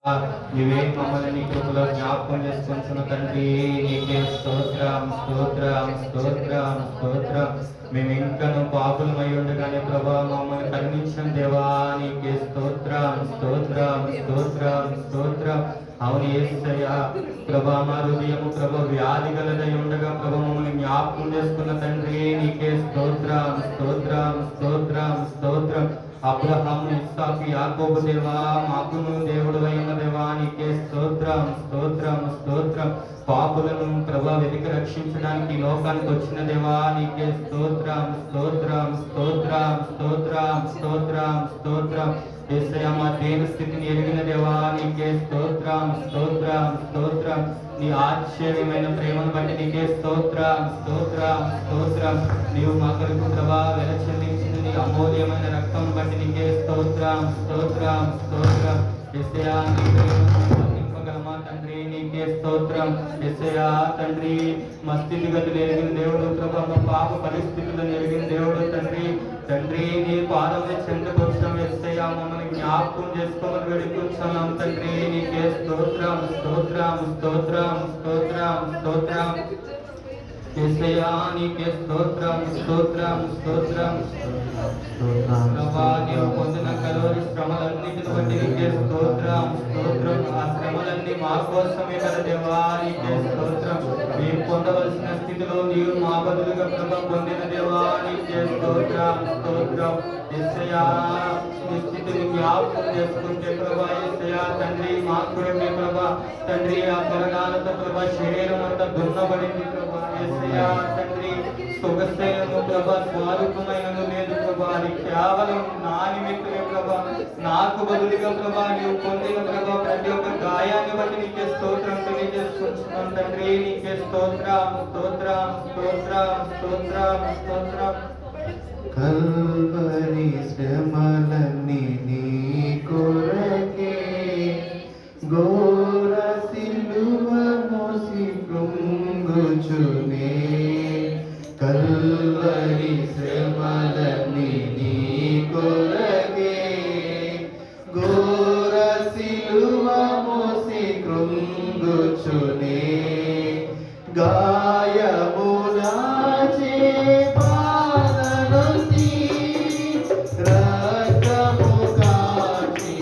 నీవే మమ్మల్ని నీ కృపలో జ్ఞాపకం చేసుకుంటున్న తండ్రి, నీకే స్తోత్రం స్తోత్రం స్తోత్రం స్తోత్రం. మేము ఇంకను పాపులమై ఉండగానే ప్రభా మమ్మల్ని కరుణించిన దేవా, నీకే స్తోత్రం స్తోత్రం స్తోత్రం స్తోత్రం. అవును యేసయ్యా ప్రభా, మా హృదయము ప్రభా వ్యాధి గలదై ఉండగా ప్రభా మమ్మల్ని జ్ఞాపకం చేసుకున్న తండ్రి, నీకే స్తోత్రం స్తోత్రం స్తోత్రం స్తోత్రం. అబ్రహాము, ఇస్సాకు, యాకోబు దేవా, మాకును దేవుడు అయిన దేవా, నీకే స్తోత్రం స్తోత్రం స్తోత్రం. పాపులను ప్రభా వెతికి రక్షించడానికి లోకానికి వచ్చిన దేవా, నీకే స్తోత్రం స్తోత్రం స్తోత్రం స్తోత్రం స్తోత్రం స్తోత్రం. యేసయ్యా మా దేని స్థితిని ఎరిగిన దేవా, నీకే స్తోత్రం స్తోత్రం స్తోత్రం. నీ ఆశ్చర్యమైన ప్రేమను బట్టి నీకే స్తోత్రం స్తోత్రం స్తోత్రం. నీవు మా కొరకు ప్రభా వెల చెల్లించిన నీ అమూల్యమైన రక్తం బట్టి నీకే స్తోత్రం స్తోత్రం స్తోత్రం. యేసయ్యా నీ ప్రేమను వర్ణింపగలమా తండ్రి, నీకే స్తోత్రం. యేసయ్యా తండ్రి, మా స్థితిగతులు ఎరిగిన దేవుడు ప్రభా, మా పాప పరిస్థితులను ఎరిగిన దేవుడు తండ్రి. తండ్రి నీ పాదమే చెందుకొచ్చాం యేసయ్యా, మమ్మల్ని జ్ఞాపకం చేసుకోమని వేడుకుంటున్నాం తండ్రి, నీకే స్తోత్రం స్తోత్రం స్తోత్రం స్తోత్రం స్తోత్రం. యేసయ్యా నీకే స్తోత్రం స్తోత్రం స్తోత్రం. ప్రభా నీవు పొందిన కలువరి శ్రమలన్నిటిని బట్టి నీకే స్తోత్రం స్తోత్రం. ఆ శ్రమలన్నీ మా కోసమే కదా దేవా, నీకే స్తోత్రం. మేము పొందవలసిన స్థితిలో నీవు మా బదులుగా ప్రభ పొందిన దేవా, నీకే స్తోత్రం స్తోత్రం. యేసయ్యా నీ స్థితిని జ్ఞాపకం చేసుకుంటే ప్రభా, యేసయ్యా తండ్రి మా కొరకే ప్రభా తండ్రి, ఆ బలగాలతో ప్రభా శరీరం అంతా దున్నబడింది ప్రభా. యేసయ్యా తండ్రి, సొగసైనను ప్రభా స్వరూపమైనను లేదు ప్రభా, అది కేవలం నా నిమిత్తమే ప్రభా. నాకు బదులుగా ప్రభా నీవు పొందిన ప్రభా ప్రతి ఒక్క గాయాన్ని బట్టి నీకే స్తోత్రం తెలియజేసుకుంటున్నాను తండ్రి, నీకే స్తోత్రం స్తోత్రం స్తోత్రం స్తోత్రం స్తోత్రం. కల్వరి శ్రమలన్నీ నీ కొరకే, ఘోర సిలువ మోసి కృంగుచునే. కల్వరి శ్రమలన్నీ నీ కొరకే, ఘోర సిలువ మోసి కృంగుచునే. గాయములాచే పాదనొంది, రక్తము కాచి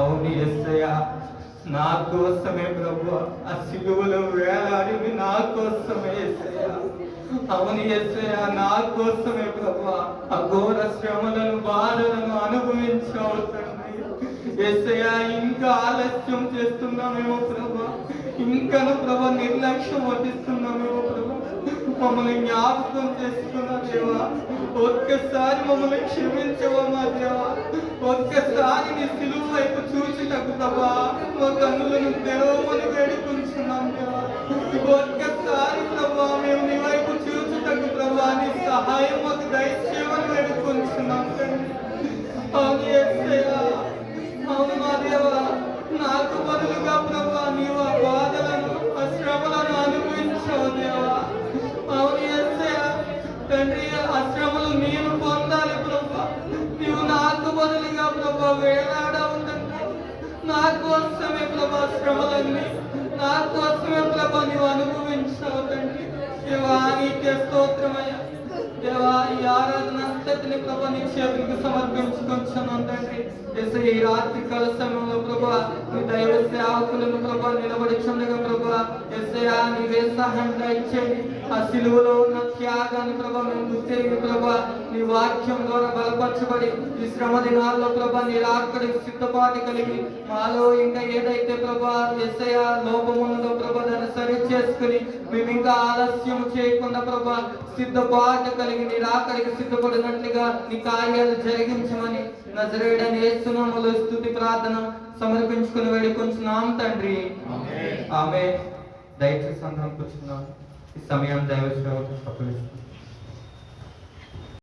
అవును యేసయ్యా, నా కోసమే ప్రభు ఆ సిలువలో వేలాడివి, నా కోసమే యేసయ్యా. అవును యేసయ్యా, నా కోసమే ప్రభు ఆ ఘోర శ్రమలను బాధలను అనుభవించావు తండ్రి. యేసయ్యా, ఇంకా ఆలస్యం చేస్తున్నామేమో ప్రభు, ఇంకను ప్రభు నిర్లక్ష్యం వహిస్తున్నామేమో ప్రభు. మమ్మల్ని జ్ఞాపకం చేసుకున్న దేవా, ఒక్కసారి మమ్మల్ని క్షమించవా మా దేవా. ఒక్కసారి నీ సిలువ వైపు చూసినకు ప్రభా మా కన్నులను తెరవమని వేడుకుంటున్నాం దేవా. ఒక్కసారి ప్రభా మేము నీ వైపు చూచుటకు ప్రభా నీ సహాయం మాకు దయచేయమని వేడుకుంటున్నాం తండ్రి. అవును యేసయ్యా, అవును మా దేవా, నాకు బదులుగా ప్రభా నీవు ఆ బాధలను ఆ శ్రమలను అనుభవించావు దేవా. అవును యేసయ్యా తండ్రి, ఆ శ్రమలు నేను పొందాలి ప్రభా. నీవు నాకు బదులుగా ప్రభా వేలాడావు తండ్రి. నా కోసమే ప్రభా శ్రమలన్నీ, నా కోసమే ప్రభా నీవు అనుభవించావు తండ్రి. దేవా నీకే స్తోత్రమయ్యా. దేవా ఈ ఆరాధన అంతటిని ప్రభా నీ చేతులకు సమర్పించుకొంచున్నాను తండ్రి. యేసయ్యా, ఈ రాత్రి కాల సమయంలో ప్రభా నీ దైవ సేవకులను ప్రభా నిలబడిచుండగా ప్రభా యేసయ్యా నీవే సహాయం దయచేయండి. ఆ సిలువలో ఉన్న త్యాగాన్ని ప్రభా మేము గుర్తిరిగి ప్రభా నీ వాక్యం ద్వారా బలపరచబడి ఈ శ్రమ దినాల్లో ప్రభా నీ రాకడికి సిద్ధపాటు కలిగి మాలో ఇంకా ఏదైతే ప్రభా యేసయ్యా లోపమున్నదో ప్రభా దాన్ని సరి చేసుకుని మేము ఇంకా ఆలస్యం చేయకుండా ప్రభా సిద్ధపాటు కలిగి నీ రాకడికి సిద్ధపడినట్లుగా నీ కార్యాలు జరిగించమని నజరేయుడైన యేసు నామములో స్తుతి ప్రార్థన సమర్పించుకుని వేడుకొంచున్నాం తండ్రి. ఆమేన్. దయచేసి అందరం కూర్చున్నాం. ఈ సమయం దైవ సేవకు అప్పగిస్తున్నాం.